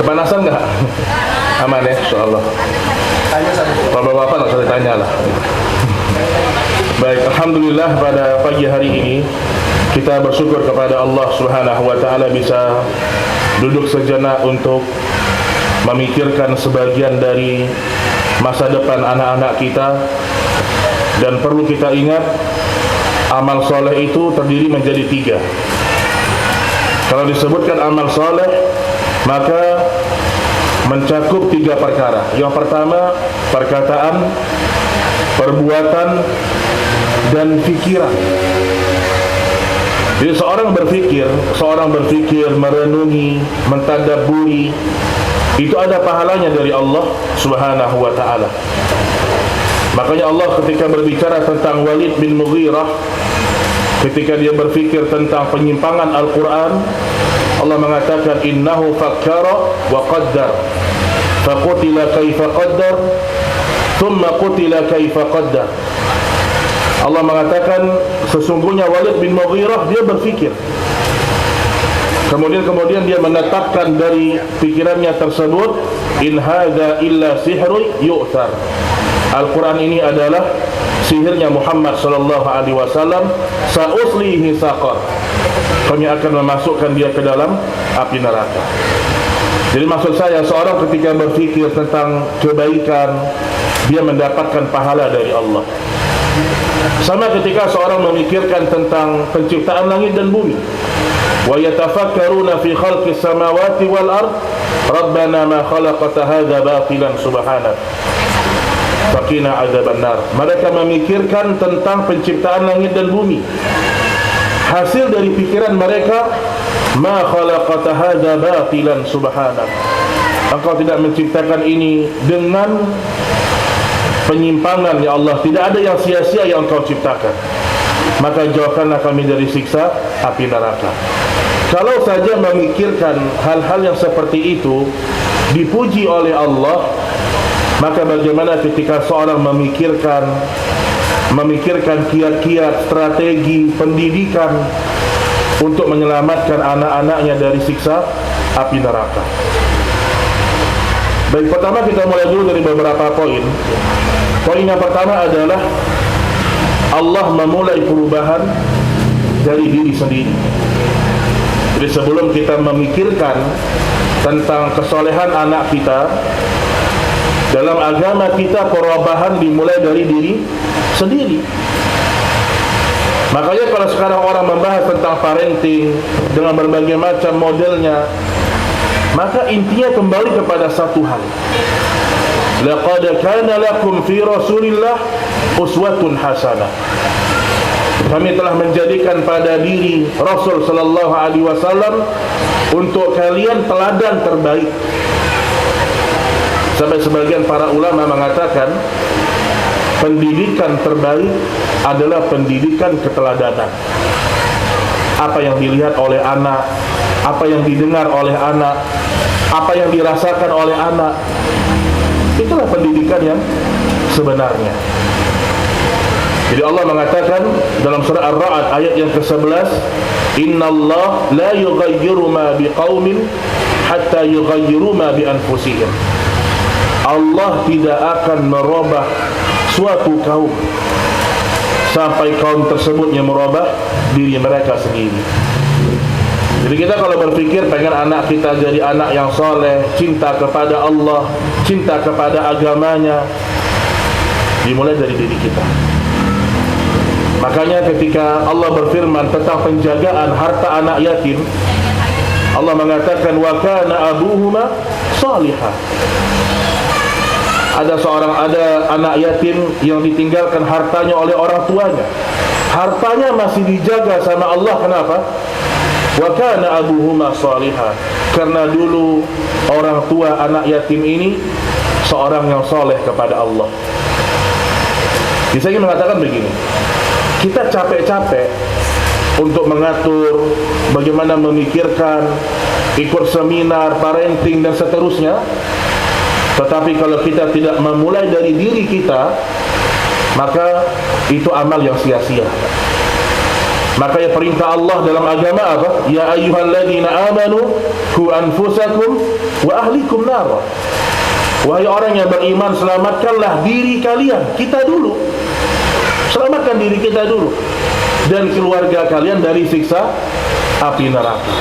Kepanasan nggak? Aman ya, insyaallah. Kalau bapak nggak usah ditanya lah. Baik, alhamdulillah pada pagi hari ini kita bersyukur kepada Allah Subhanahu wa taala bisa duduk sejenak untuk memikirkan sebagian dari masa depan anak-anak kita. Dan perlu kita ingat, amal soleh itu terdiri menjadi 3. Kalau disebutkan amal soleh, maka mencakup 3 perkara. Yang pertama, perkataan, perbuatan, dan pikiran. Jadi seorang berpikir, merenungi, mentadabburi, itu ada pahalanya dari Allah Subhanahu wa taala. Makanya Allah ketika berbicara tentang Walid bin Mughirah, ketika dia berfikir tentang penyimpangan Al-Quran, Allah mengatakan innahu fakkara wa qaddar faqutila kaifa qaddar thumma qutila kaifa qaddar. Allah mengatakan sesungguhnya Walid bin Mughirah dia berfikir, kemudian dia menetapkan dari pikirannya tersebut, in hadza illa sihrun yu'thar. Al-Quran ini adalah sihirnya Muhammad sallallahu alaihi wasallam, sa'uslihi saqar. Kami akan memasukkan dia ke dalam api neraka. Jadi maksud saya, seorang ketika berfikir tentang kebaikan, dia mendapatkan pahala dari Allah. Sama ketika seorang memikirkan tentang penciptaan langit dan bumi. Wa yatafakkaruna fi khalqis samawati wal ard, rabbana ma khalaqta hadza batilan subhanak faqina adzabannar. Mereka memikirkan tentang penciptaan langit dan bumi. Hasil dari pikiran mereka, ma khalaqta hadza batilan subhanak. Engkau tidak menciptakan ini dengan penyimpangan, ya Allah. Tidak ada yang sia-sia yang Engkau ciptakan. Maka jauhkanlah kami dari siksa api neraka. Kalau saja memikirkan hal-hal yang seperti itu dipuji oleh Allah, maka bagaimana ketika seorang memikirkan kiat-kiat, strategi, pendidikan untuk menyelamatkan anak-anaknya dari siksa api neraka. Baik, pertama kita mulai dulu dari beberapa poin. Poin yang pertama adalah Allah memulai perubahan dari diri sendiri. Jadi sebelum kita memikirkan tentang kesolehan anak kita, dalam agama kita perubahan dimulai dari diri sendiri. Makanya kalau sekarang orang membahas tentang parenting dengan berbagai macam modelnya, maka intinya kembali kepada satu hal. Laqad kana lakum fi Rasulillah uswatun hasanah. Kami telah menjadikan pada diri Rasul sallallahu alaihi wasallam untuk kalian teladan terbaik. Sampai sebagian para ulama mengatakan pendidikan terbaik adalah pendidikan keteladanan. Apa yang dilihat oleh anak, apa yang didengar oleh anak, apa yang dirasakan oleh anak, itulah pendidikan yang sebenarnya. Jadi Allah mengatakan dalam surah Ar-Ra'd ayat yang ke-11, innallaha la yughayyiru ma biqaumin hatta yughayyiru ma bi anfusihim. Allah tidak akan merubah suatu kaum sampai kaum tersebut yang merubah diri mereka sendiri. Jadi kita kalau berpikir pengen anak kita jadi anak yang soleh, cinta kepada Allah, cinta kepada agamanya, dimulai dari diri kita. Makanya ketika Allah berfirman tentang penjagaan harta anak yatim, Allah mengatakan wa kana abuhuma salihah. Ada anak yatim yang ditinggalkan hartanya oleh orang tuanya. Hartanya masih dijaga sama Allah. Kenapa? Wa kana abuhuma salihah. Karena dulu orang tua anak yatim ini seorang yang soleh kepada Allah. Saya ingin mengatakan begini, kita capek-capek untuk mengatur bagaimana memikirkan, ikut seminar, parenting dan seterusnya. Tetapi kalau kita tidak memulai dari diri kita, maka itu amal yang sia-sia. Makanya perintah Allah dalam agama apa? Ya ayyuhalladzina amanu qu anfusakum wa ahlikum nar. Wahai orang yang beriman, selamatkanlah diri kalian, kita dulu. Selamatkan diri kita dulu dan keluarga kalian dari siksa api neraka.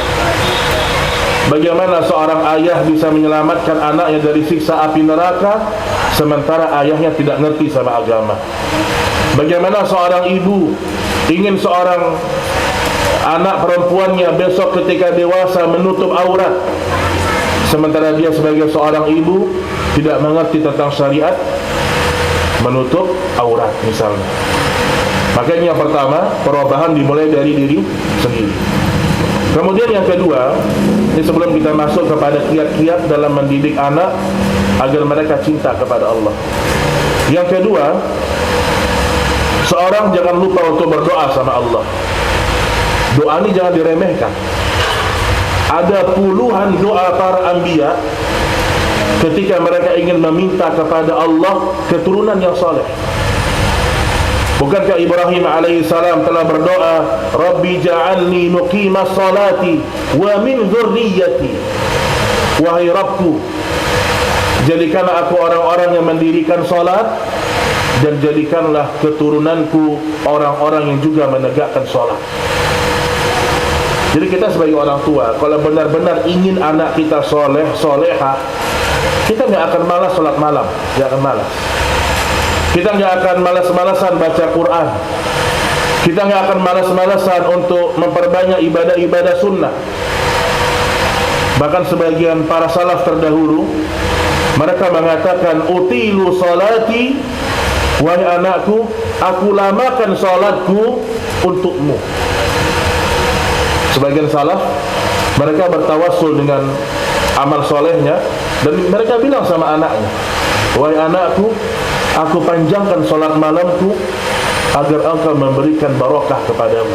Bagaimana seorang ayah bisa menyelamatkan anaknya dari siksa api neraka sementara ayahnya tidak ngerti sama agama? Bagaimana seorang ibu ingin seorang anak perempuannya besok ketika dewasa menutup aurat sementara dia sebagai seorang ibu tidak mengerti tentang syariat menutup aurat misalnya? Makanya yang pertama, perubahan dimulai dari diri sendiri. Kemudian yang kedua, ini sebelum kita masuk kepada kiat-kiat dalam mendidik anak agar mereka cinta kepada Allah. Yang kedua, seorang jangan lupa untuk berdoa sama Allah. Doa ini jangan diremehkan. Ada puluhan doa para anbiya ketika mereka ingin meminta kepada Allah keturunan yang saleh. Bukankah Ibrahim alaihissalam telah berdoa, Rabbi ja'alni muqimas salati wa min dzurriyyati. Wahai Rabbku, jadikanlah aku orang-orang yang mendirikan salat dan jadikanlah keturunanku orang-orang yang juga menegakkan salat. Jadi kita sebagai orang tua, kalau benar-benar ingin anak kita soleh, soleha, kita nggak akan malas salat malam, nggak akan malas. Kita nggak akan malas-malasan baca Quran. Kita nggak akan malas-malasan untuk memperbanyak ibadah-ibadah sunnah. Bahkan sebagian para salaf terdahulu, mereka mengatakan, utilu salati, wahai anakku, aku lamakan salatku untukmu. Sebagian salaf, mereka bertawassul dengan amal solehnya, dan mereka bilang sama anaknya, wahai anakku, aku panjangkan solat malamku agar engkau memberikan barokah kepadamu.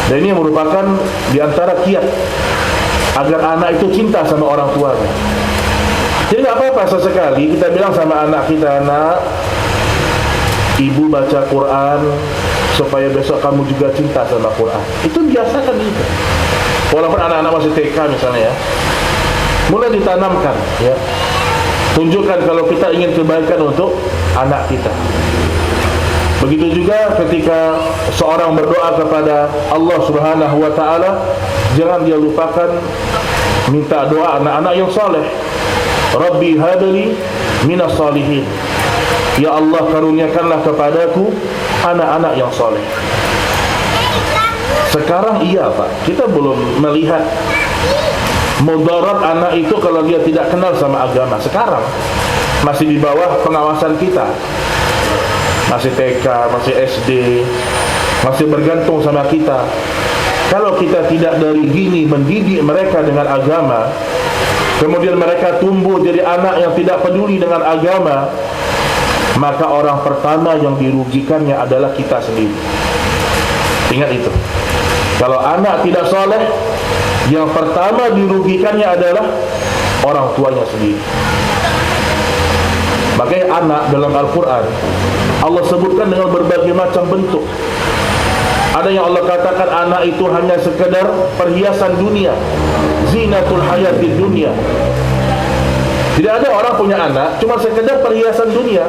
Dan ini merupakan diantara kiat agar anak itu cinta sama orang tuanya. Jadi tidak apa-apa sesekali kita bilang sama anak kita, nak, ibu baca Quran supaya besok kamu juga cinta sama Quran. Itu biasakan itu. Walaupun anak-anak masih TK misalnya ya, mulai ditanamkan ya. Tunjukkan kalau kita ingin kebaikan untuk anak kita. Begitu juga ketika seorang berdoa kepada Allah Subhanahu wa taala, jangan dia lupakan minta doa anak-anak yang saleh. Rabbi habli minas salihin. Ya Allah, karuniakanlah kepadaku anak-anak yang saleh. Sekarang iya Pak, kita belum melihat mudarat anak itu kalau dia tidak kenal sama agama. Sekarang masih di bawah pengawasan kita, masih TK, masih SD, masih bergantung sama kita. Kalau kita tidak dari dini mendidik mereka dengan agama, kemudian mereka tumbuh jadi anak yang tidak peduli dengan agama, maka orang pertama yang dirugikannya adalah kita sendiri. Ingat itu. Kalau anak tidak saleh, yang pertama dirugikannya adalah orang tuanya sendiri. Makanya anak dalam Al-Quran Allah sebutkan dengan berbagai macam bentuk. Ada yang Allah katakan anak itu hanya sekedar perhiasan dunia, zinatul hayatid dunia. Tidak ada orang punya anak cuma sekedar perhiasan dunia.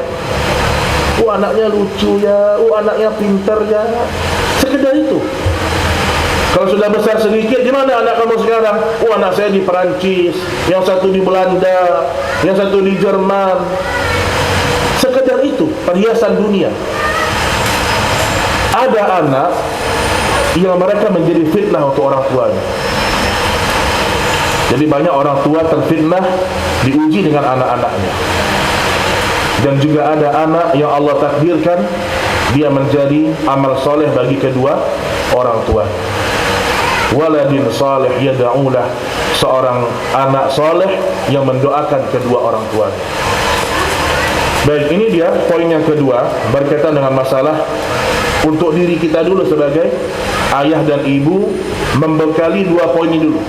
Anaknya lucu ya, anaknya pintar ya, sekedar itu. Kalau sudah besar sedikit, gimana anak kamu sekarang? Anak saya di Perancis, yang satu di Belanda, yang satu di Jerman. Sekedar itu, perhiasan dunia. Ada anak yang mereka menjadi fitnah untuk orang tuanya. Jadi banyak orang tua terfitnah, diuji dengan anak-anaknya. Dan juga ada anak yang Allah takdirkan dia menjadi amal soleh bagi kedua orang tua. Waladin salih yada'ulah, seorang anak soleh yang mendoakan kedua orang tua. Baik, ini dia poin yang kedua berkaitan dengan masalah untuk diri kita dulu sebagai ayah dan ibu, membekali dua poin ini dulu.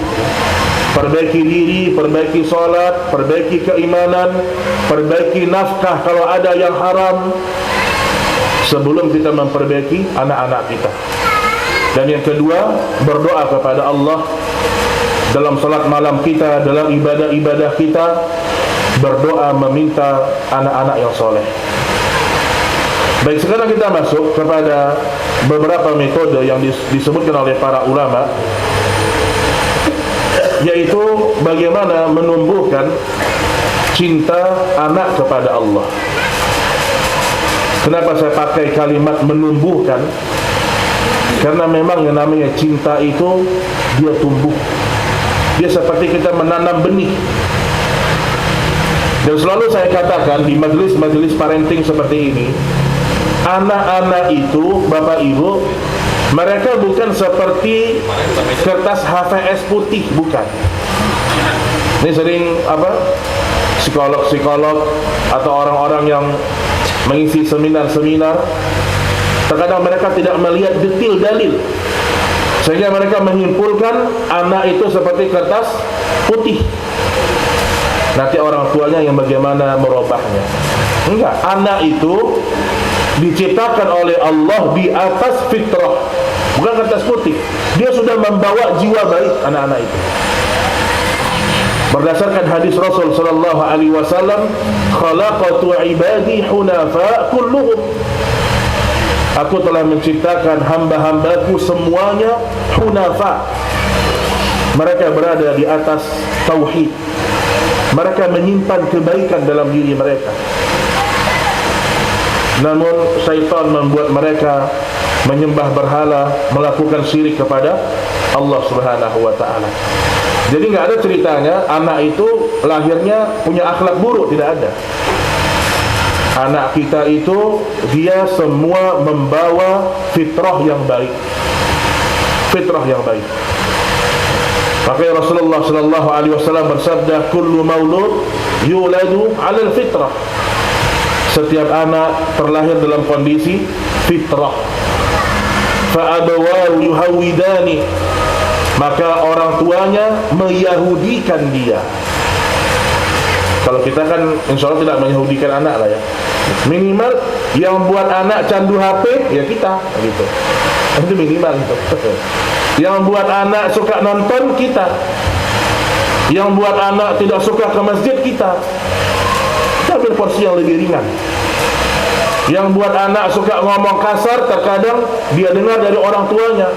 Perbaiki diri, perbaiki salat, perbaiki keimanan, perbaiki nafkah kalau ada yang haram, sebelum kita memperbaiki anak-anak kita. Dan yang kedua, berdoa kepada Allah dalam salat malam kita, dalam ibadah-ibadah kita, berdoa meminta anak-anak yang soleh. Baik, sekarang kita masuk kepada beberapa metode yang disebutkan oleh para ulama, yaitu bagaimana menumbuhkan cinta anak kepada Allah. Kenapa saya pakai kalimat menumbuhkan? Karena memang yang namanya cinta itu dia tumbuh. Dia seperti kita menanam benih. Dan selalu saya katakan di majelis-majelis parenting seperti ini, anak-anak itu, Bapak Ibu, mereka bukan seperti kertas HVS putih, bukan. Ini sering psikolog-psikolog atau orang-orang yang mengisi seminar-seminar, terkadang mereka tidak melihat detail dalil, sehingga mereka menyimpulkan anak itu seperti kertas putih. Nanti orang tuanya yang bagaimana merubahnya. Enggak, anak itu diciptakan oleh Allah di atas fitrah, bukan kertas putih. Dia sudah membawa jiwa baik anak-anak itu. Berdasarkan hadis Rasul sallallahu alaihi wasallam, khalaqatu ibadi hunafa kulluhum. Aku telah menciptakan hamba-hambaku semuanya hunafa. Mereka berada di atas tauhid. Mereka menyimpan kebaikan dalam diri mereka. Namun syaitan membuat mereka menyembah berhala, melakukan syirik kepada Allah Subhanahu wa taala. Jadi enggak ada ceritanya anak itu lahirnya punya akhlak buruk, tidak ada. Anak kita itu dia semua membawa fitrah yang baik. Fitrah yang baik. Maka Rasulullah sallallahu alaihi wasallam bersabda, kullu maulud yuladu 'ala al-fitrah. Setiap anak terlahir dalam kondisi fitrah. Fa abawahu yuhawidani, maka orang tuanya meyahudikan dia. Kalau kita kan insya Allah tidak meyahudikan anak lah ya. Minimal yang buat anak candu HP ya kita gitu. Itu minimal gitu. Yang buat anak suka nonton kita. Yang buat anak tidak suka ke masjid kita. Kita ambil porsi yang lebih ringan. Yang buat anak suka ngomong kasar, terkadang dia dengar dari orang tuanya.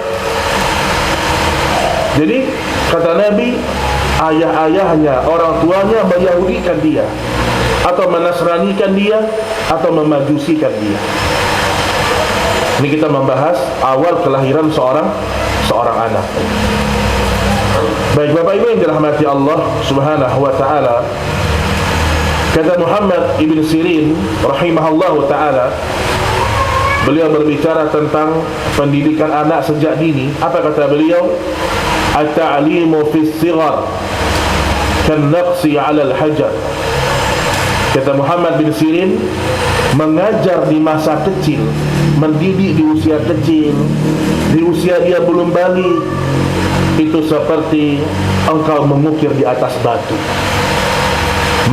Jadi kata Nabi, ayah-ayahnya, orang tuanya meyahudikan dia, atau menasranikan dia, atau memajusikan dia. Ini kita membahas awal kelahiran seorang anak. Baik Bapak Ibu yang dirahmati Allah Subhanahu wa taala, kata Muhammad ibn Sirin rahimahullahu taala, beliau berbicara tentang pendidikan anak sejak dini. Apa kata beliau? At-ta'limu fi as-sighar kan-naqsi 'ala al-hajar. Kata Muhammad bin Sirin, mengajar di masa kecil, mendidik di usia kecil, di usia dia belum balik, itu seperti engkau mengukir di atas batu.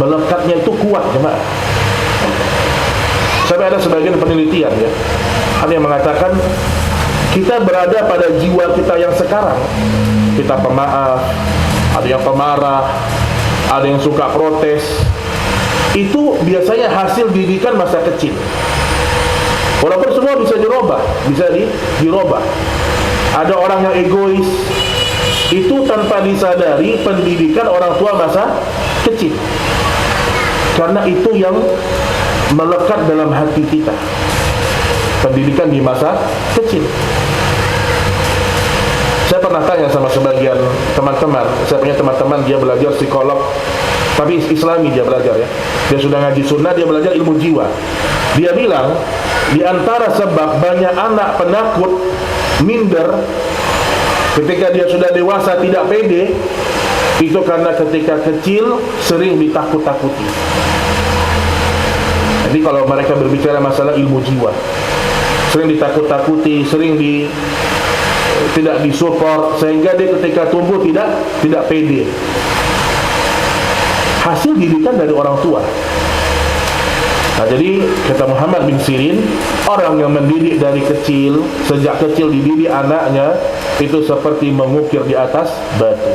Melekatnya itu kuat, jemaah. Sampai ada sebagian penelitian ya, ada yang mengatakan kita berada pada jiwa kita yang sekarang. Kita pemaaf, ada yang pemarah, ada yang suka protes. Itu biasanya hasil didikan masa kecil. Walaupun semua bisa dirubah, bisa dirubah. Ada orang yang egois, itu tanpa disadari pendidikan orang tua masa kecil. Karena itu yang melekat dalam hati kita, pendidikan di masa kecil. Saya pernah tanya sama sebagian teman-teman, saya punya teman-teman dia belajar psikolog, tapi Islami dia belajar ya. Dia sudah ngaji sunnah, dia belajar ilmu jiwa. Dia bilang, di antara sebab banyak anak penakut, minder, ketika dia sudah dewasa tidak pede, itu karena ketika kecil sering ditakut-takuti. Jadi kalau mereka berbicara masalah ilmu jiwa, sering ditakut-takuti, sering tidak disupport, sehingga dia ketika tumbuh tidak pede. Hasil didikan dari orang tua. Nah, jadi kata Muhammad bin Sirin, orang yang mendidik dari kecil, sejak kecil dididik anaknya, itu seperti mengukir di atas batu.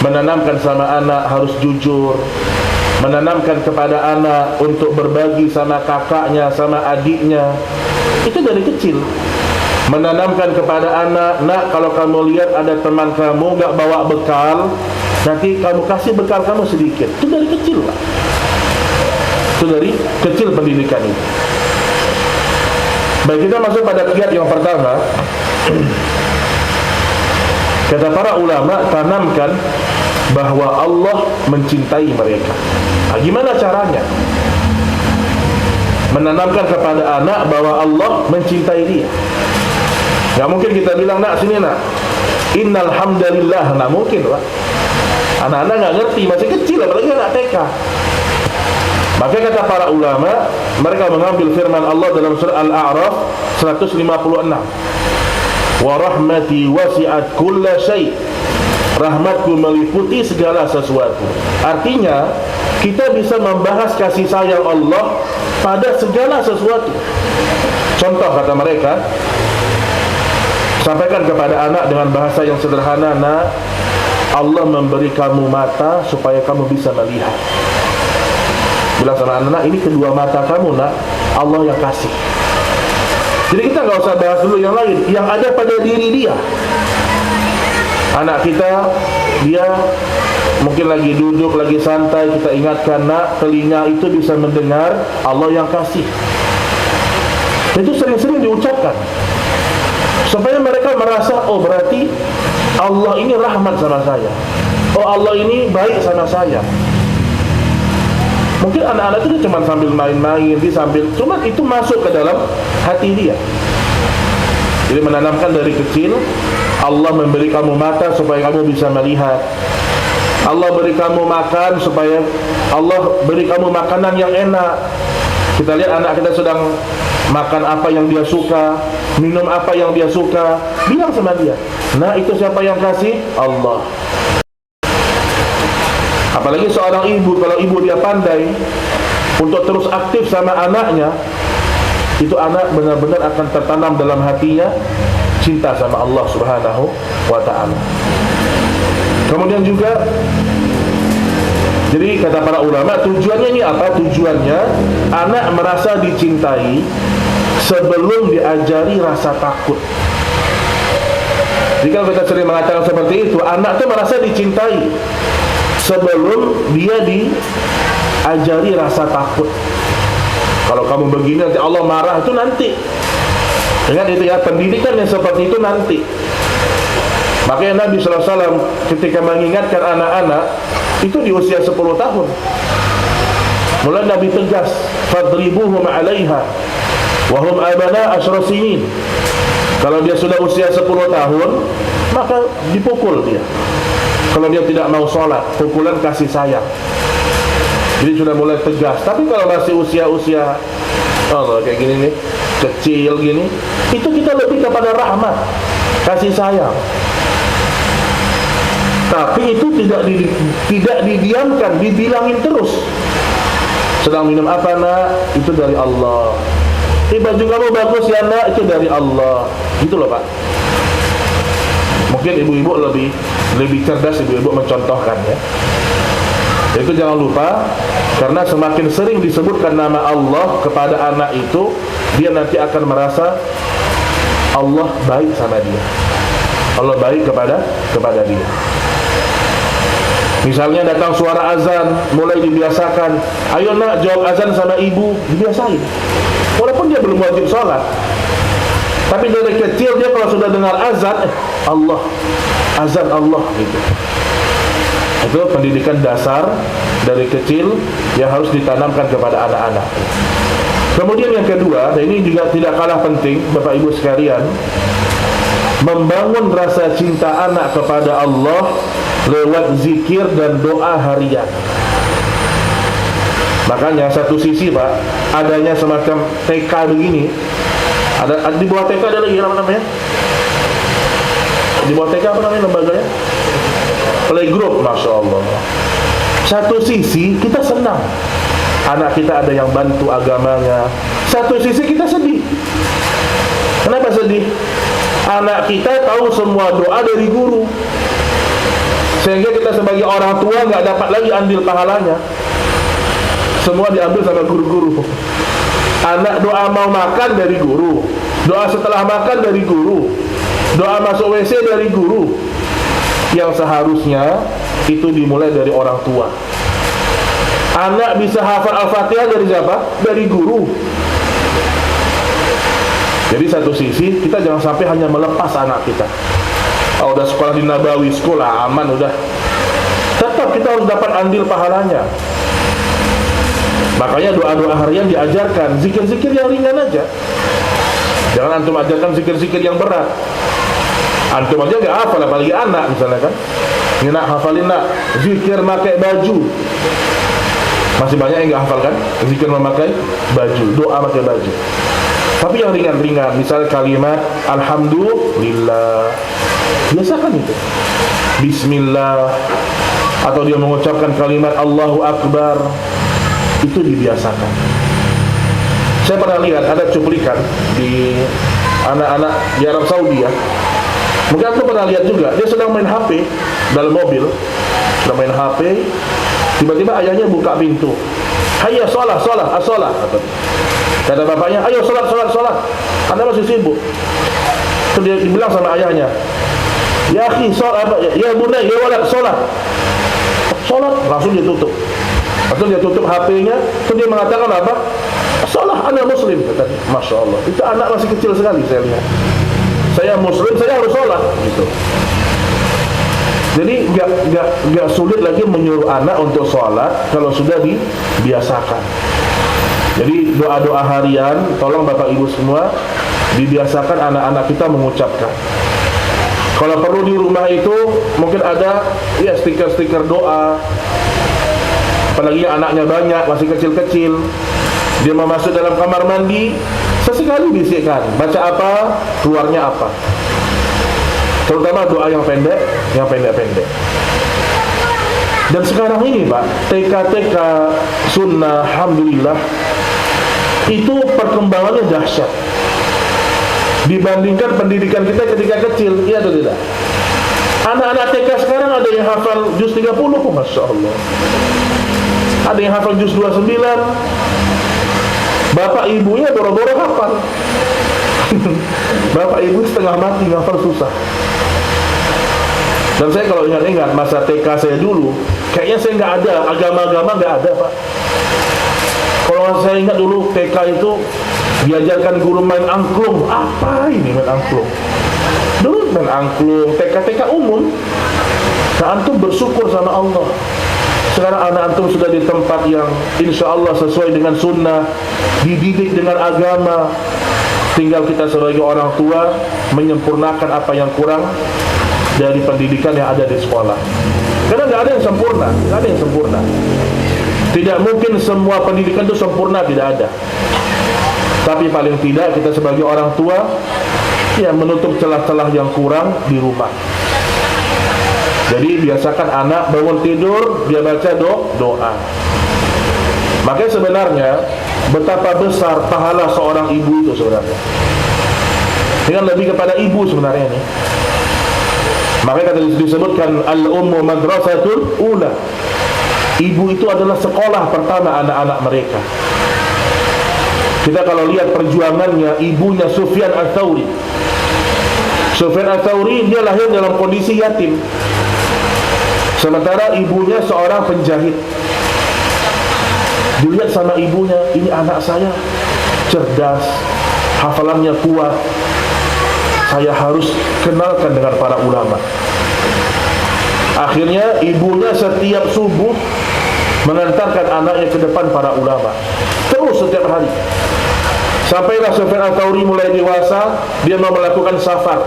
Menanamkan sama anak harus jujur, menanamkan kepada anak untuk berbagi sama kakaknya, sama adiknya, itu dari kecil. Menanamkan kepada anak, nak, kalau kamu lihat ada teman kamu gak bawa bekal, nanti kamu kasih bekal kamu sedikit. Itu dari kecil, Pak. Itu dari kecil pendidikan itu. Baik, kita masuk pada kiat yang pertama. Kata para ulama, tanamkan bahwa Allah mencintai mereka. Nah, gimana caranya? Menanamkan kepada anak bahwa Allah mencintai dia. Gak mungkin kita bilang, nak, sini nak, innal hamdalillah. Nah, mungkin, Pak. Anak-anak gak ngerti, masih kecil, apalagi anak TK. Maka kata para ulama, mereka mengambil firman Allah dalam surah Al-A'raf 156. Wa rahmati wasi'at kulla syai'. Rahmatku meliputi segala sesuatu. Artinya, kita bisa membahas kasih sayang Allah pada segala sesuatu. Contoh kata mereka, sampaikan kepada anak dengan bahasa yang sederhana, nak, Allah memberi kamu mata supaya kamu bisa melihat. Bilang sama anak, ini kedua mata kamu, nak, Allah yang kasih. Jadi kita nggak usah bahas dulu yang lain, yang ada pada diri dia. Anak kita, dia mungkin lagi duduk, lagi santai, kita ingatkan, nak, telinga itu bisa mendengar, Allah yang kasih. Itu sering-sering diucapkan supaya mereka merasa, oh berarti Allah ini rahmat sama saya, oh Allah ini baik sama saya. Mungkin anak-anak itu cuma sambil main-main, dia sambil, cuma itu masuk ke dalam hati dia. Jadi menanamkan dari kecil, Allah memberi kamu mata supaya kamu bisa melihat. Allah beri kamu makan supaya Allah beri kamu makanan yang enak. Kita lihat anak kita sedang makan apa yang dia suka, minum apa yang dia suka, bilang sama dia, nah, itu siapa yang kasih? Allah. Apalagi seorang ibu, kalau ibu dia pandai untuk terus aktif sama anaknya, itu anak benar-benar akan tertanam dalam hatinya cinta sama Allah Subhanahu wa ta'ala. Kemudian juga, jadi kata para ulama, tujuannya ini apa? Tujuannya anak merasa dicintai sebelum diajari rasa takut. Jika kita sering mengatakan seperti itu, anak itu merasa dicintai sebelum dia diajari rasa takut. Kalau kamu begini nanti Allah marah, itu nanti. Ingat itu ya, pendidikan yang seperti itu nanti. Makanya Nabi SAW ketika mengingatkan anak-anak itu di usia 10 tahun, mulai Nabi tegas, fadribuhum 'alaiha wa hum abana asyra sinin. Kalau dia sudah usia 10 tahun, maka dipukul dia. Kalau dia tidak mau sholat, pukulan kasih sayang. Jadi sudah mulai tegas. Tapi kalau masih usia-usia kayak gini nih, kecil gini, itu kita lebih kepada rahmat, kasih sayang. Tapi itu tidak didiamkan, dibilangin terus. Sedang minum apa, nak? Itu dari Allah. Baju kamu bagus ya, nak? Itu dari Allah. Gitu loh, Pak. Mungkin ibu-ibu lebih cerdas, ibu-ibu mencontohkan ya. Itu jangan lupa, karena semakin sering disebutkan nama Allah kepada anak itu, dia nanti akan merasa Allah baik sama dia. Allah baik kepada dia. Misalnya datang suara azan, mulai dibiasakan, ayo nak, jawab azan sama ibu, dibiasain. Walaupun dia belum wajib sholat, tapi dari kecil dia kalau sudah dengar azan, Allah, azan Allah gitu. Itu pendidikan dasar dari kecil yang harus ditanamkan kepada anak-anak. Kemudian yang kedua, dan ini juga tidak kalah penting, Bapak Ibu sekalian, membangun rasa cinta anak kepada Allah lewat zikir dan doa harian. Makanya satu sisi, Pak, adanya semacam TK begini, ada di bawah TK ada lagi apa namanya? Di bawah TK apa namanya lembaganya? Playgroup, Masya Allah. Satu sisi kita senang anak kita ada yang bantu agamanya. Satu sisi kita sedih. Kenapa sedih? Anak kita tahu semua doa dari guru, sehingga kita sebagai orang tua nggak dapat lagi andil pahalanya. Semua diambil sama guru-guru. Anak doa mau makan dari guru, doa setelah makan dari guru, doa masuk WC dari guru. Yang seharusnya itu dimulai dari orang tua. Anak bisa hafal Al-Fatihah dari siapa? Dari guru. Jadi satu sisi kita jangan sampai hanya melepas anak kita. Oh, udah sekolah di Nabawi, sekolah aman udah. Tetap kita harus dapat andil pahalanya. Makanya doa-doa harian diajarkan, zikir-zikir yang ringan aja. Jangan antum ajarkan zikir-zikir yang berat. Antum aja nggak hafal, apalagi anak misalnya kan. Ini nak hafalin nak, zikir memakai baju. Masih banyak yang nggak hafal kan, zikir memakai baju, doa pakai baju. Tapi yang ringan-ringan, misal kalimat Alhamdulillah, biasakan itu. Bismillah, atau dia mengucapkan kalimat Allahu Akbar, itu dibiasakan. Saya pernah lihat ada cuplikan di anak-anak di Arab Saudi ya. Mungkin aku pernah lihat juga, dia sedang main HP dalam mobil, sedang main HP, tiba-tiba ayahnya buka pintu. Hayya sholat, sholat, as-sholat. Kata bapaknya, ayo sholat, sholat, sholat. Anda masih sibuk. Terus dia bilang sama ayahnya, ya akhi, sholat, ya bunay, ya walad, sholat. Sholat, langsung dia tutup. Langsung dia tutup HP-nya. Terus dia mengatakan apa? Sholat, anak muslim. Katanya, Masya Allah. Itu anak masih kecil sekali saya lihat. Saya muslim, saya harus sholat gitu. Jadi nggak sulit lagi menyuruh anak untuk sholat kalau sudah dibiasakan. Jadi doa-doa harian, tolong Bapak Ibu semua dibiasakan anak-anak kita mengucapkan. Kalau perlu di rumah itu mungkin ada ya stiker-stiker doa. Apalagi anaknya banyak, masih kecil-kecil, dia mau masuk dalam kamar mandi, sesekali bisikkan, baca apa, keluarnya apa. Terutama doa yang pendek-pendek. Dan sekarang ini Pak, TK-TK sunnah, alhamdulillah, itu perkembangannya dahsyat dibandingkan pendidikan kita ketika kecil, iya atau tidak? Anak-anak TK sekarang ada yang hafal juz 30, Masya Allah. Ada yang hafal juz 29. Bapak ibunya boro-boro hafal. Bapak ibu setengah mati hafal susah. Dan saya kalau ingat-ingat masa TK saya dulu, kayaknya saya nggak ada, agama-agama nggak ada Pak. Kalau saya ingat dulu TK itu diajarkan guru main angklung. Apa ini main angklung? Dulu main angklung, TK-TK umum. Nah antum bersyukur sama Allah. Sekarang anak antum sudah di tempat yang insya Allah sesuai dengan sunnah, dididik dengan agama. Tinggal kita sebagai orang tua menyempurnakan apa yang kurang dari pendidikan yang ada di sekolah. Karena nggak ada yang sempurna, nggak ada yang sempurna. Tidak mungkin semua pendidikan itu sempurna, tidak ada. Tapi paling tidak kita sebagai orang tua ya menutup celah-celah yang kurang di rumah. Jadi biasakan anak bangun tidur dia baca doa. Makanya sebenarnya betapa besar pahala seorang ibu itu sebenarnya. Dengan lebih kepada ibu sebenarnya ini. Makanya kata disebutkan al-ummu madrasatul ula. Ibu itu adalah sekolah pertama anak-anak mereka. Kita kalau lihat perjuangannya ibunya Sufyan Ats-Tsauri. Sufyan Ats-Tsauri dia lahir dalam kondisi yatim. Sementara ibunya seorang penjahit. Dilihat sama ibunya, ini anak saya cerdas, hafalannya kuat. Saya harus kenalkan dengan para ulama. Akhirnya ibunya setiap subuh mengantarkan anaknya ke depan para ulama. Terus setiap hari. Sampailah Sufyan Ats-Tsauri mulai dewasa, dia mau melakukan safar.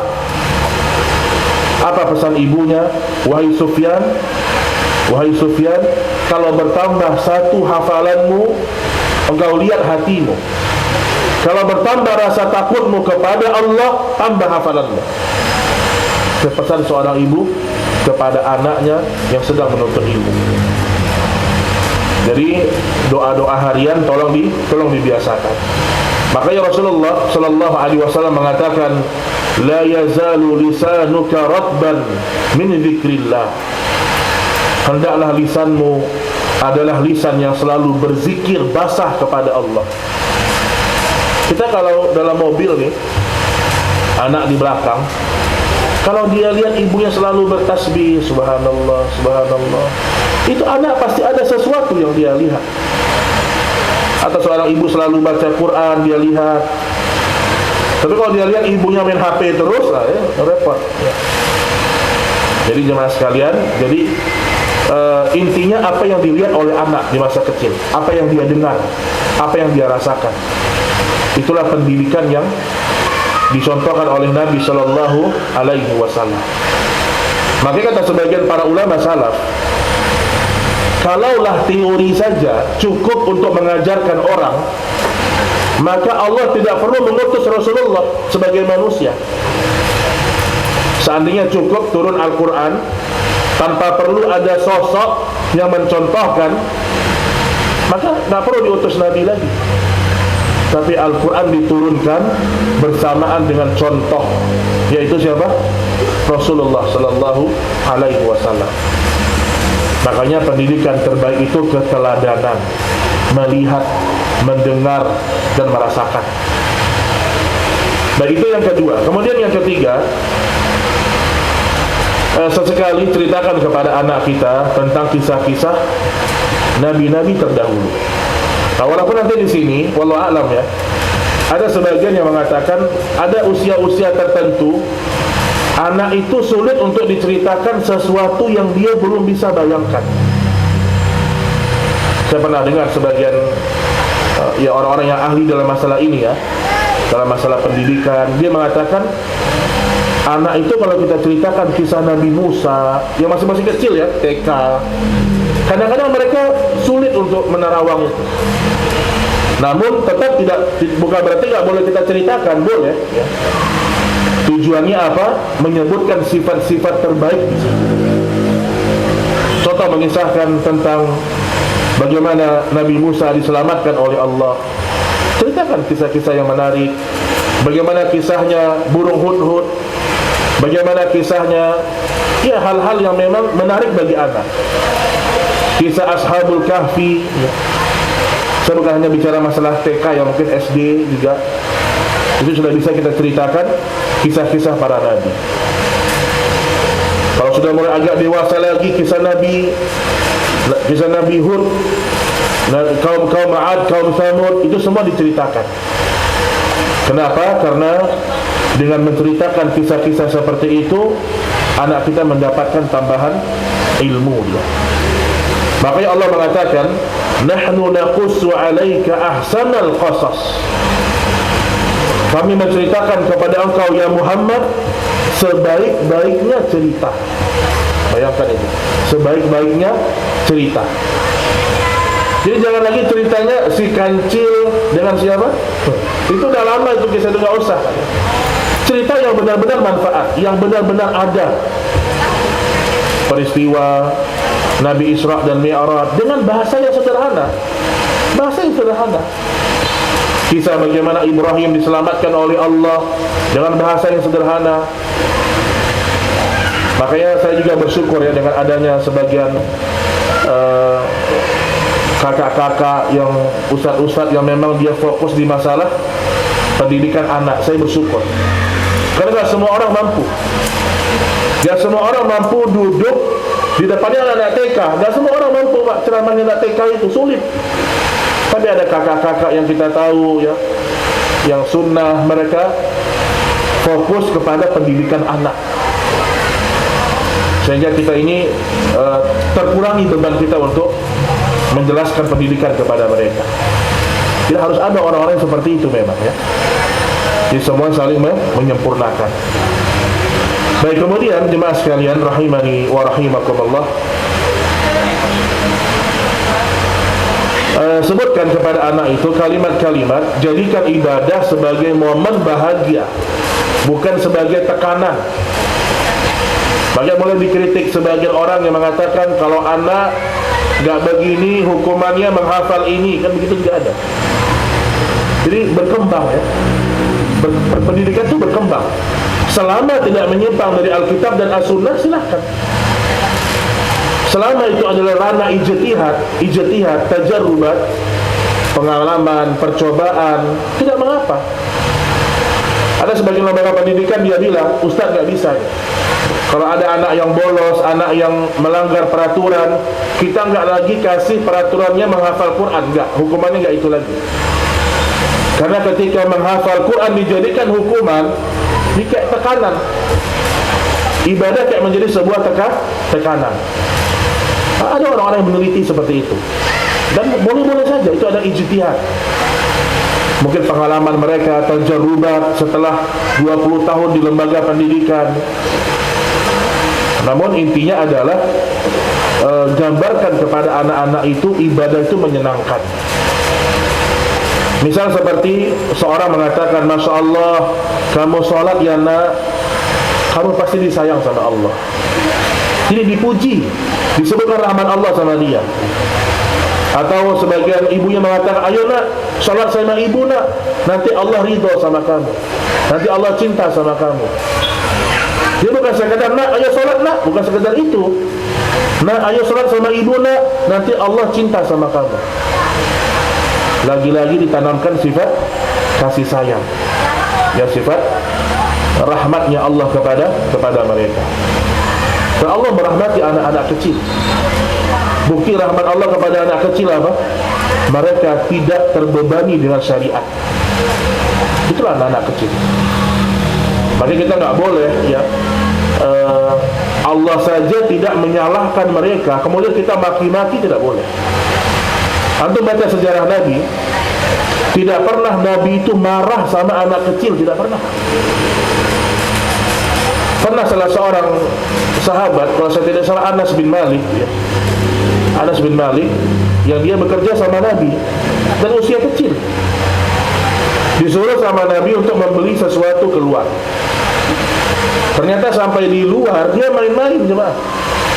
Apa pesan ibunya? Wahai Sufyan, kalau bertambah satu hafalanmu, engkau lihat hatimu. Kalau bertambah rasa takutmu kepada Allah, tambah hafalanmu. Pesan seorang ibu kepada anaknya yang sedang menuntut ilmu. Jadi doa-doa harian tolong dibiasakan. Makanya Rasulullah sallallahu alaihi wasallam mengatakan, la yazalu lisanuka ratban min dzikrillah. Hendaklah lisanmu adalah lisan yang selalu berzikir basah kepada Allah. Kita kalau dalam mobil nih, anak di belakang, kalau dia lihat ibunya selalu bertasbih, subhanallah, subhanallah, itu anak pasti ada sesuatu yang dia lihat. Atau seorang ibu selalu baca Quran, dia lihat. Tapi kalau dia lihat ibunya main HP terus, repot. Jadi jemaah sekalian, intinya apa yang dilihat oleh anak di masa kecil, apa yang dia dengar, apa yang dia rasakan, itulah pendidikan yang dicontohkan oleh Nabi Sallallahu Alaihi Wasallam. Makanya kata sebagian para ulama salaf, kalaulah teori saja cukup untuk mengajarkan orang, maka Allah tidak perlu mengutus Rasulullah sebagai manusia. Seandainya cukup turun Al-Quran tanpa perlu ada sosok yang mencontohkan, maka tidak perlu diutus Nabi lagi. Tapi Al-Quran diturunkan bersamaan dengan contoh, yaitu siapa? Rasulullah Sallallahu Alaihi Wasallam. Makanya pendidikan terbaik itu keteladanan, melihat, mendengar, dan merasakan. Baik, itu yang kedua. Kemudian yang ketiga, sesekali ceritakan kepada anak kita tentang kisah-kisah nabi-nabi terdahulu. Nah, walaupun nanti di sini, wallahu a'lam ya, ada sebagian yang mengatakan ada usia-usia tertentu anak itu sulit untuk diceritakan sesuatu yang dia belum bisa bayangkan. Saya pernah dengar sebagian ya orang-orang yang ahli dalam masalah ini ya, dalam masalah pendidikan, dia mengatakan anak itu kalau kita ceritakan kisah Nabi Musa yang masih kecil ya, TK, kadang-kadang mereka sulit untuk menerawang itu. Namun tetap bukan berarti nggak boleh kita ceritakan, boleh ya. Tujuannya apa? Menyebutkan sifat-sifat terbaik di situ. Contoh mengisahkan tentang bagaimana Nabi Musa diselamatkan oleh Allah. Ceritakan kisah-kisah yang menarik. Bagaimana kisahnya burung hudhud, bagaimana kisahnya, ya hal-hal yang memang menarik bagi anak. Kisah Ashabul Kahfi ya. Saya bukan hanya bicara masalah TK, yang mungkin SD juga, itu sudah bisa kita ceritakan kisah-kisah para nabi. Kalau sudah mulai agak dewasa lagi, kisah Nabi Hud, kaum Ad, kaum Thamud, itu semua diceritakan. Kenapa? Karena dengan menceritakan kisah-kisah seperti itu, anak kita mendapatkan tambahan ilmu dia. Makanya Allah mengatakan, nahnu naqussu 'alaika ahsanal qasas. Kami menceritakan kepada engkau ya Muhammad sebaik-baiknya cerita. Bayangkan itu, sebaik-baiknya cerita. Jadi jangan lagi ceritanya si kancil dengan siapa? Itu udah lama itu kisah, itu gak usah. Cerita yang benar-benar manfaat, yang benar-benar ada. Peristiwa Nabi Isra dan Mi'raj dengan bahasa yang sederhana. Kisah bagaimana Ibrahim diselamatkan oleh Allah dengan bahasa yang sederhana. Makanya saya juga bersyukur ya dengan adanya sebagian kakak-kakak yang ustaz-ustaz yang memang dia fokus di masalah pendidikan anak. Saya bersyukur karena gak semua orang mampu. Gak semua orang mampu duduk di depannya anak TK. Gak semua orang mampu Pak, ceramahnya anak TK itu sulit. Tapi ada kakak-kakak yang kita tahu ya, yang sunnah, mereka fokus kepada pendidikan anak, sehingga kita ini terkurangi beban kita untuk menjelaskan pendidikan kepada mereka. Tidak harus ada orang-orang yang seperti itu memang ya. Jadi semua saling menyempurnakan. Baik, kemudian jemaah sekalian rahimani wa rahimakumullah, sebutkan kepada anak itu kalimat-kalimat, jadikan ibadah sebagai momen bahagia, bukan sebagai tekanan. Makanya mulai dikritik sebagian orang yang mengatakan kalau anak nggak begini hukumannya menghafal ini, kan begitu juga ada. Jadi berkembang ya. Pendidikan itu berkembang. Selama tidak menyimpang dari Alkitab dan As-Sunnah, silahkan. Selama itu adalah ranah ijtihad, tajarrubat, pengalaman, percobaan, tidak mengapa. Ada sebagian lembaga pendidikan dia bilang, Ustaz nggak bisa. Kalau ada anak yang bolos, anak yang melanggar peraturan, kita nggak lagi kasih peraturannya menghafal Quran, nggak, hukumannya nggak itu lagi. Karena ketika menghafal Quran dijadikan hukuman, ini kayak tekanan. Ibadah kayak menjadi sebuah tekanan. Ada orang-orang yang meneliti seperti itu. Dan boleh-boleh saja, itu ada ijtihad. Mungkin pengalaman mereka tajarrubat setelah 20 tahun di lembaga pendidikan. Namun intinya adalah gambarkan kepada anak-anak itu ibadah itu menyenangkan. Misal seperti seorang mengatakan, Masya Allah, kamu sholat ya nak, kamu pasti disayang sama Allah. Jadi dipuji, disebutkan rahmat Allah sama dia. Atau sebagian ibunya mengatakan, ayo nak, sholat sama ibu nak, nanti Allah ridho sama kamu, nanti Allah cinta sama kamu. Dia bukan sekadar nak, ayo sholat nak, bukan sekadar itu. Nak, ayo sholat sama ibu nak, nanti Allah cinta sama kamu. Lagi-lagi ditanamkan sifat kasih sayang, ya, sifat rahmatnya Allah kepada mereka. Dan Allah merahmati anak-anak kecil. Bukti rahmat Allah kepada anak kecil apa? Mereka tidak terbebani dengan syariat. Itulah anak-anak kecil. Makanya kita nggak boleh ya, Allah saja tidak menyalahkan mereka, kemudian kita maki-maki, tidak boleh. Antum baca sejarah Nabi, tidak pernah Nabi itu marah sama anak kecil, tidak pernah. Pernah salah seorang sahabat, kalau saya tidak salah Anas bin Malik ya, Anas bin Malik, yang dia bekerja sama Nabi dan usia kecil, disuruh sama Nabi untuk membeli sesuatu keluar. Ternyata sampai di luar dia main-main, jemaah.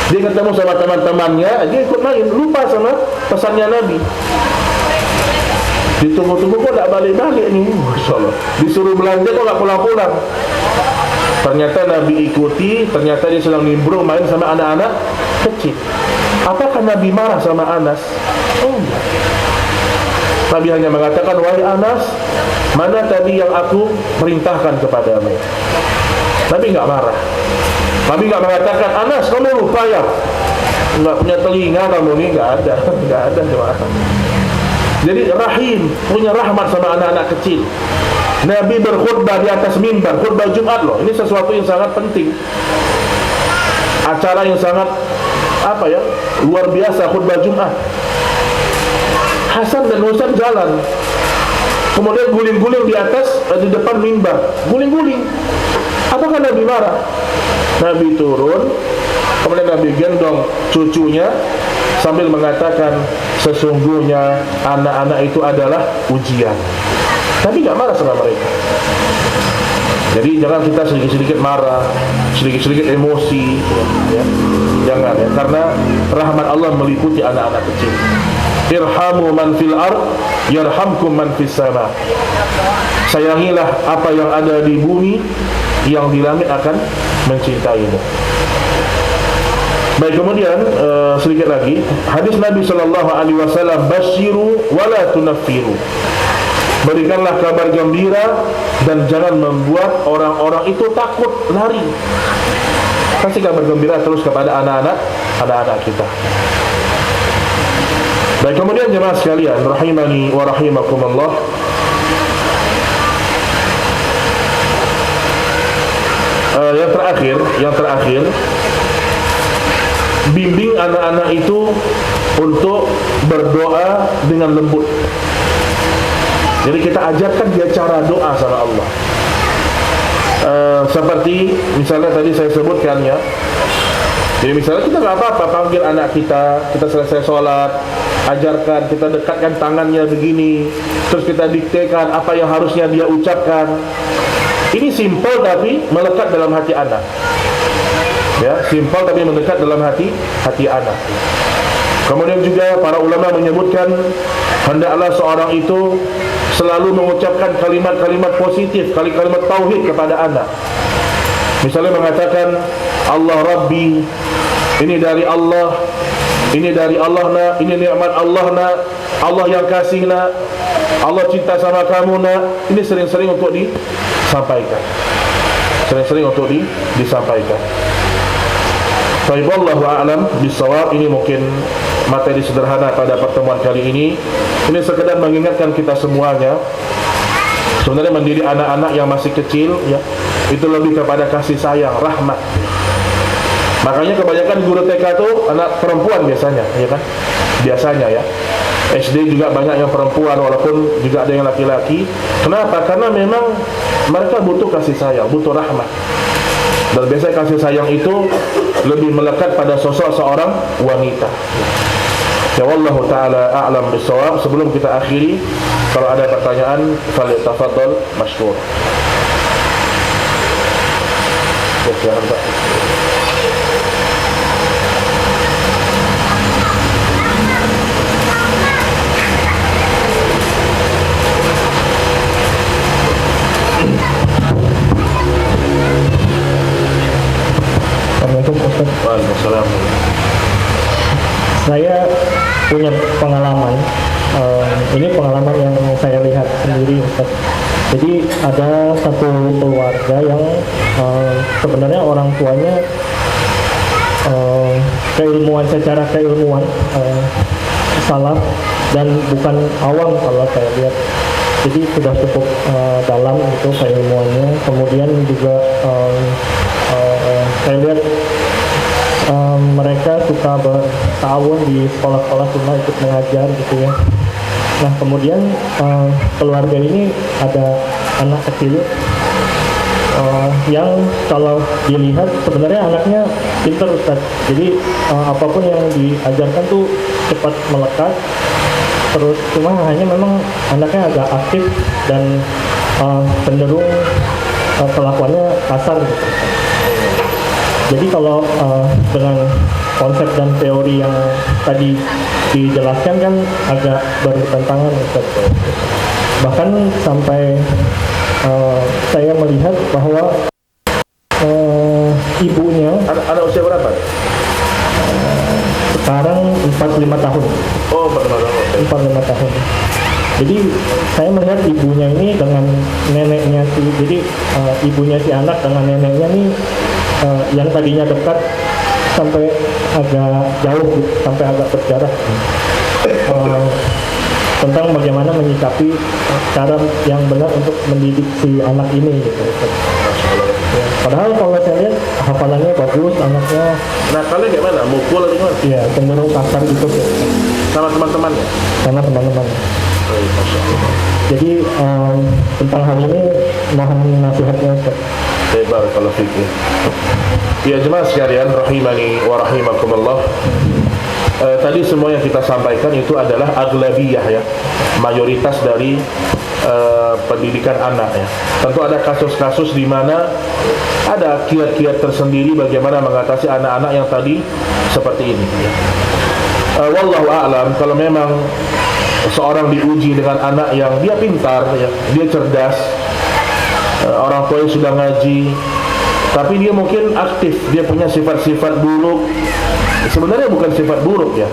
Dia ketemu sama teman-temannya, dia ikut main, lupa sama pesannya Nabi. Ditunggu-tunggu kok tak balik-balik nih, Masya Allah. Disuruh belanja kok gak pulang-pulang. Ternyata Nabi ikuti, ternyata dia sedang nimbrung main sama anak-anak kecil. Apakah Nabi marah sama Anas? Oh enggak. Nabi hanya mengatakan, wahai Anas, mana tadi yang aku perintahkan kepadamu? Nabi enggak marah. Nabi enggak mengatakan, Anas kamu lupa ya, enggak punya telinga kamu nih, enggak ada cuma. Jadi rahim, punya rahmat sama anak-anak kecil. Nabi berkhutbah di atas mimbar, khutbah Jumat loh. Ini sesuatu yang sangat penting, acara yang sangat luar biasa, khutbah Jumat. Hasan dan Husain jalan, kemudian guling-guling di atas, di depan mimbar, guling-guling. Apakah Nabi marah? Nabi turun, kemudian Nabi gendong cucunya sambil mengatakan, sesungguhnya anak-anak itu adalah ujian. Nabi gak marah sama mereka. Jadi jangan kita sedikit-sedikit marah, sedikit-sedikit emosi ya. Jangan ya, karena rahmat Allah meliputi anak-anak kecil. Irhamu man fil ard yarhamkum man fis sama. Sayangilah apa yang ada di bumi, yang di langit akan mencintaimu. Baik, kemudian sedikit lagi hadis Nabi SAW, basyiru wala tunaffiru. Berikanlah kabar gembira dan jangan membuat orang-orang itu takut lari. Kasih kabar gembira terus kepada anak-anak kita. Baik, kemudian jemaah sekalian rahimani wa rahimakumullah, yang terakhir bimbing anak-anak itu untuk berdoa dengan lembut. Jadi kita ajarkan dia cara doa sama Allah. Seperti misalnya tadi saya sebutkan ya. Jadi misalnya kita nggak apa-apa panggil anak kita selesai sholat, ajarkan, kita dekatkan tangannya begini, terus kita diktekan apa yang harusnya dia ucapkan. Ini simpel tapi melekat dalam hati anak. Ya, simpel tapi mendekat dalam hati anak. Kemudian juga para ulama menyebutkan hendaklah seorang itu selalu mengucapkan kalimat-kalimat positif, kalimat tauhid kepada anak. Misalnya mengatakan Allah Rabbi, ini dari Allah, ini dari Allah nak, ini nikmat Allah nak, Allah yang kasih nak, Allah cinta sama kamu nak. Ini sering-sering untuk disampaikan. Sering-sering untuk disampaikan. Baik, wallahu a'lam bissawab. Ini mungkin materi sederhana pada pertemuan kali ini. Ini sekedar mengingatkan kita semuanya. Sebenarnya mendidik anak-anak yang masih kecil ya, itu lebih kepada kasih sayang, rahmat. Makanya kebanyakan guru TK itu anak perempuan biasanya, ya kan? Biasanya ya. SD juga banyak yang perempuan walaupun juga ada yang laki-laki. Kenapa? Karena memang mereka butuh kasih sayang, butuh rahmat. Dan biasanya kasih sayang itu lebih melekat pada sosok seorang wanita. Ya wallahu taala a'lam bissawab. Sebelum kita akhiri, kalau ada pertanyaan, falyatafaddal mashkur. Ya, silakan Pak. Assalamualaikum Ustaz. Waalaikumsalam. Saya punya pengalaman. Ini pengalaman yang saya lihat sendiri Ustaz. Jadi ada satu keluarga yang sebenarnya orang tuanya secara keilmuan salaf dan bukan awam kalau saya lihat. Jadi sudah cukup dalam itu keilmuannya. Kemudian juga saya lihat mereka suka bertahun di sekolah-sekolah sunnah, ikut mengajar gitu ya. Nah kemudian keluarga ini ada anak kecil yang kalau dilihat sebenarnya anaknya pintar Ustaz. Jadi apapun yang diajarkan tuh cepat melekat. Terus cuma hanya memang anaknya agak aktif dan cenderung kelakuannya kasar gitu. Jadi kalau dengan konsep dan teori yang tadi dijelaskan kan agak bertentangan Ustaz. Bahkan sampai saya melihat bahwa ibunya Anak usia berapa? sekarang 45 tahun. Oh, 45 tahun. Jadi saya melihat ibunya ini dengan neneknya jadi ibunya si anak dengan neneknya nih yang tadinya dekat sampai agak jauh, sampai agak berjarak tentang bagaimana menyikapi cara yang benar untuk mendidik si anak ini gitu. Ya, padahal kalau saya lihat hafalannya bagus anaknya. Nah, kalian gimana? Mukul atau gimana? Iya, cenderung kasar gitu sama teman-temannya? Sama teman-teman. Jadi tentang hal ini mohon nasihatnya Ustaz. Hebat kalau fikir. Ya jemaah sekalian, rahimani wa rahimakumullah. Tadi semua yang kita sampaikan itu adalah aglabiyah ya, mayoritas dari pendidikan anak ya. Tentu ada kasus-kasus di mana ada kiat-kiat tersendiri bagaimana mengatasi anak-anak yang tadi seperti ini ya. Wallahu a'lam. Kalau memang seorang diuji dengan anak yang dia pintar ya, dia cerdas, orang tuanya sudah ngaji, tapi dia mungkin aktif, dia punya sifat-sifat buruk. Sebenarnya bukan sifat buruk ya,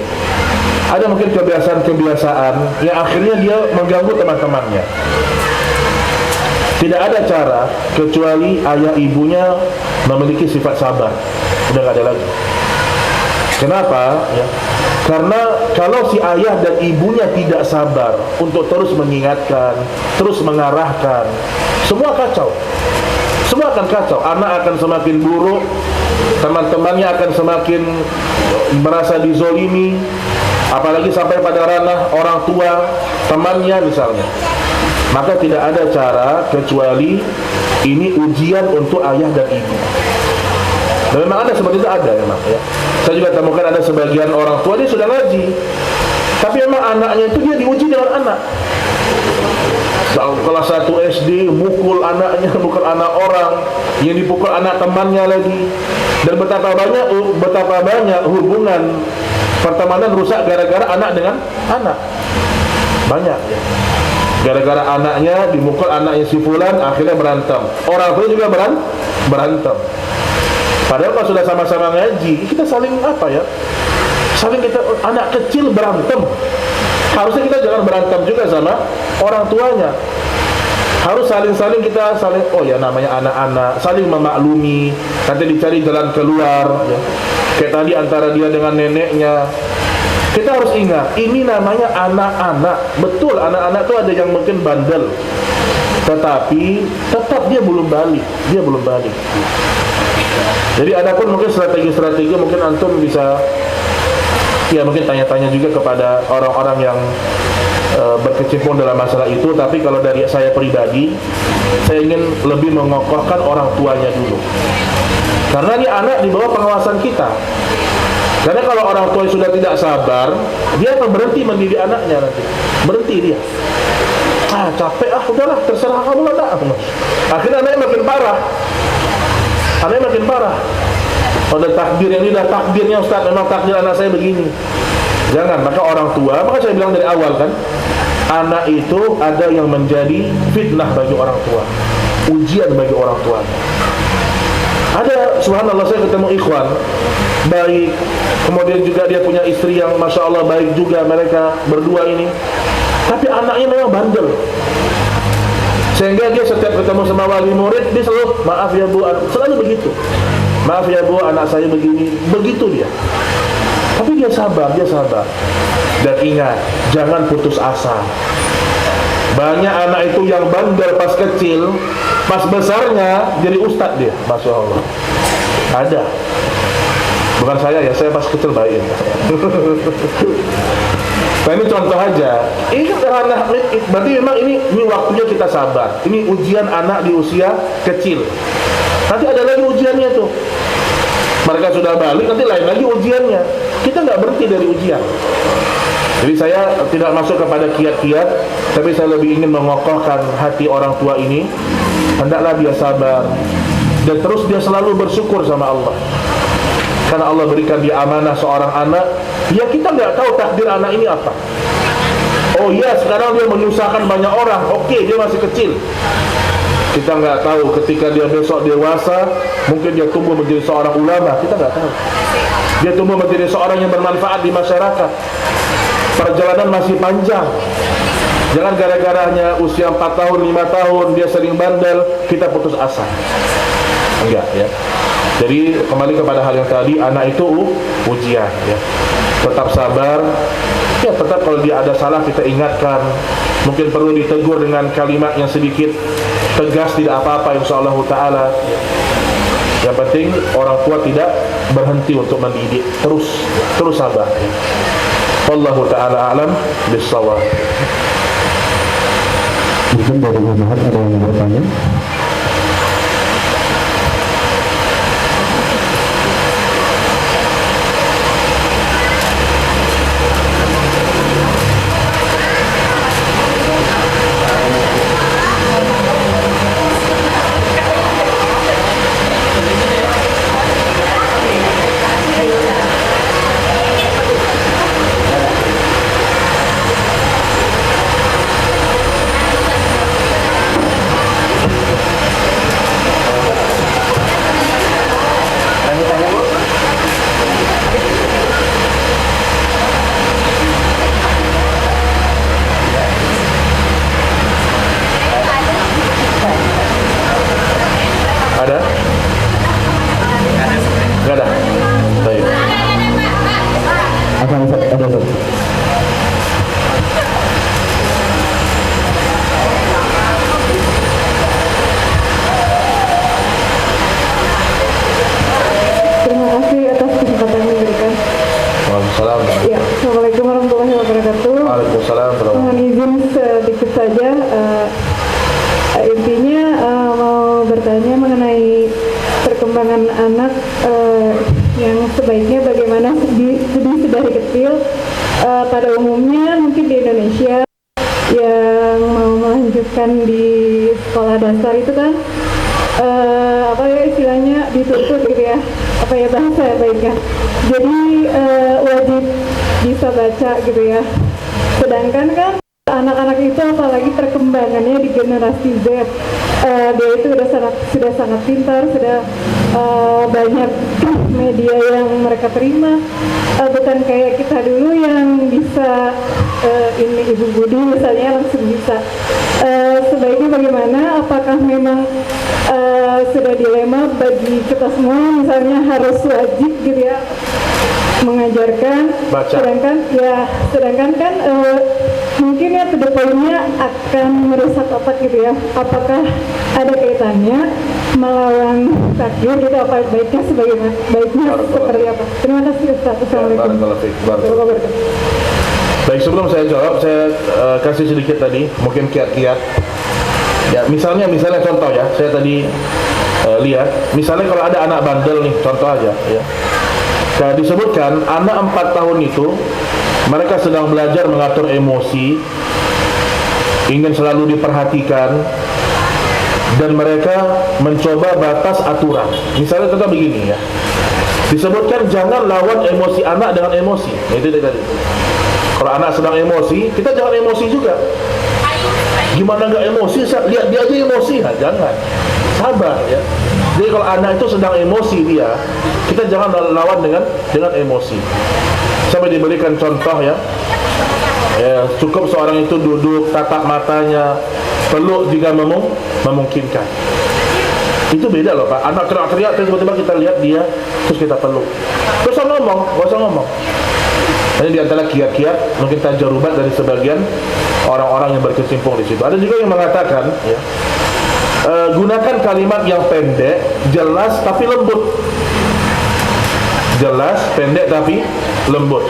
ada mungkin kebiasaan-kebiasaan yang akhirnya dia mengganggu teman-temannya. Tidak ada cara kecuali ayah ibunya memiliki sifat sabar. Udah gak ada lagi. Kenapa? Ya, karena kalau si ayah dan ibunya tidak sabar untuk terus mengingatkan, terus mengarahkan, semua kacau. Semua akan kacau. Anak akan semakin buruk, teman-temannya akan semakin merasa dizolimi, apalagi sampai pada ranah orang tua temannya misalnya. Maka tidak ada cara kecuali ini ujian untuk ayah dan ibu. Dan memang ada seperti itu, ada memang ya. Saya juga temukan ada sebagian orang tua dia sudah ngaji, tapi memang anaknya itu dia diuji dengan anak. Kelas 1 SD mukul anaknya, mukul anak orang, yang dipukul anak temannya lagi. Dan betapa banyak hubungan Pertemanan rusak gara-gara anak dengan anak. Banyak ya. Gara-gara anaknya dimukul anaknya si fulan, akhirnya berantem. Orang tua juga berantem. Padahal kalau sudah sama-sama ngaji, kita saling apa ya? Saling kita, anak kecil berantem. Harusnya kita jangan berantem juga sama orang tuanya. Harus saling-saling kita saling, oh ya namanya anak-anak, saling memaklumi, nanti dicari jalan keluar ya. Kayak tadi antara dia dengan neneknya. Kita harus ingat, ini namanya anak-anak. Betul, anak-anak itu ada yang mungkin bandel, tetapi tetap dia belum balik. Jadi ada pun mungkin strategi-strategi, mungkin antum bisa ya mungkin tanya-tanya juga kepada orang-orang yang berkecimpung dalam masalah itu. Tapi kalau dari saya pribadi, saya ingin lebih mengokohkan orang tuanya dulu, karena ini anak di bawah pengawasan kita. Karena kalau orang tua sudah tidak sabar, dia akan berhenti mendidik anaknya nanti. Berhenti dia. Capek udahlah, terserah kamu lah. Akhirnya anaknya makin parah. Pada takdir yang ini dah takdirnya Ustaz, memang takdir anak saya begini. Jangan, maka orang tua, maka saya bilang dari awal kan, anak itu ada yang menjadi fitnah bagi orang tua, ujian bagi orang tua. Ada, subhanallah, saya ketemu ikhwan baik, kemudian juga dia punya istri yang masya Allah baik juga, mereka berdua ini, tapi anaknya memang bandel, sehingga dia setiap ketemu sama wali murid, dia selalu, maaf ya bu, selalu begitu, maaf ya bu, anak saya begini, begitu dia. Tapi dia sabar. Dan ingat, jangan putus asa. Banyak anak itu yang bandel pas kecil, pas besarnya jadi ustadz dia, masya Allah. Ada. Bukan saya ya, saya pas kecil baik. Nah ini contoh aja. Ini kan anak, berarti memang ini waktunya kita sabar. Ini ujian anak di usia kecil. Nanti ada lagi ujiannya tuh. Mereka sudah balik, nanti lain lagi ujiannya. Kita nggak berhenti dari ujian. Jadi saya tidak masuk kepada kiat-kiat, tapi saya lebih ingin mengokohkan hati orang tua ini. Hendaklah dia sabar, dan terus dia selalu bersyukur sama Allah, karena Allah berikan dia amanah seorang anak. Ya kita nggak tahu takdir anak ini apa. Oh iya, sekarang dia menyusahkan banyak orang. Oke, dia masih kecil. Kita nggak tahu ketika dia besok dewasa, mungkin dia tumbuh menjadi seorang ulama. Kita nggak tahu. Dia tumbuh menjadi seorang yang bermanfaat di masyarakat. Perjalanan masih panjang. Jangan gara-garanya usia 4 tahun, 5 tahun dia sering bandel, kita putus asa. Enggak ya. Jadi kembali kepada hal yang tadi, anak itu ujian ya. Tetap sabar. Ya tetap kalau dia ada salah kita ingatkan. Mungkin perlu ditegur dengan kalimat yang sedikit tegas, tidak apa-apa insyaallah taala. Yang penting orang tua tidak berhenti untuk mendidik, terus sabar ya. Wallahu taala alam bis-shawab. Mungkin dari Muhammad ada yang bertanya. Ada? Nggak ada? Baik. Akan ada Ustaz. Terima kasih atas kesempatan yang diberikan. Waalaikumsalam. Ya, Assalamualaikum warahmatullahi wabarakatuh. Waalaikumsalam. Mohon izin sedikit saja. Intinya mau bertanya mengenai perkembangan anak yang sebaiknya bagaimana dari kecil. Pada umumnya mungkin di Indonesia yang mau melanjutkan di sekolah dasar itu kan apa ya istilahnya dituntut gitu ya, apa ya bahasa ya baiknya. Jadi wajib bisa baca gitu ya. Sedangkan kan anak-anak itu apalagi perkembangannya di generasi Z, dia itu sudah sangat pintar, sudah banyak media yang mereka terima, bukan kayak kita dulu yang bisa ini Ibu Budi misalnya langsung bisa. Sebaiknya bagaimana? Apakah memang sudah dilema bagi kita semua, misalnya harus wajib gitu ya mengajarkan, Baca. sedangkan kan mungkin ya to the point-nya akan merusak otak gitu ya. Apakah ada kaitannya melawan takdir gitu, apa baiknya seperti apa? Terima kasih Ustaz. Assalamualaikum. Barakallahu fiik. Warahmatullahi wabarakatuh. Baik, sebelum saya jawab, saya kasih sedikit tadi, mungkin kiat-kiat. Ya, misalnya contoh ya, saya tadi lihat, misalnya kalau ada anak bandel nih, contoh aja ya. Disebutkan anak 4 tahun itu mereka sedang belajar mengatur emosi, ingin selalu diperhatikan, dan mereka mencoba batas aturan. Misalnya contoh begini ya, disebutkan jangan lawan emosi anak dengan emosi. Itu tadi. Kalau anak sedang emosi, kita jangan emosi juga. Gimana nggak emosi? Lihat dia aja emosi, nah, jangan. Sabar ya. Jadi kalau anak itu sedang emosi dia, kita jangan lawan dengan emosi. Sampai diberikan contoh ya. Cukup seorang itu duduk, tatap matanya, peluk jika memungkinkan. Itu beda loh Pak. Anak teriak-teriak, tiba-tiba kita lihat dia, terus kita peluk. Terus gak usah ngomong. Ini di antara kiat-kiat mungkin tajarubat dari sebagian orang-orang yang berkecimpung di situ. Ada juga yang mengatakan, ya, gunakan kalimat yang pendek, jelas tapi lembut. Jelas, pendek tapi lembut.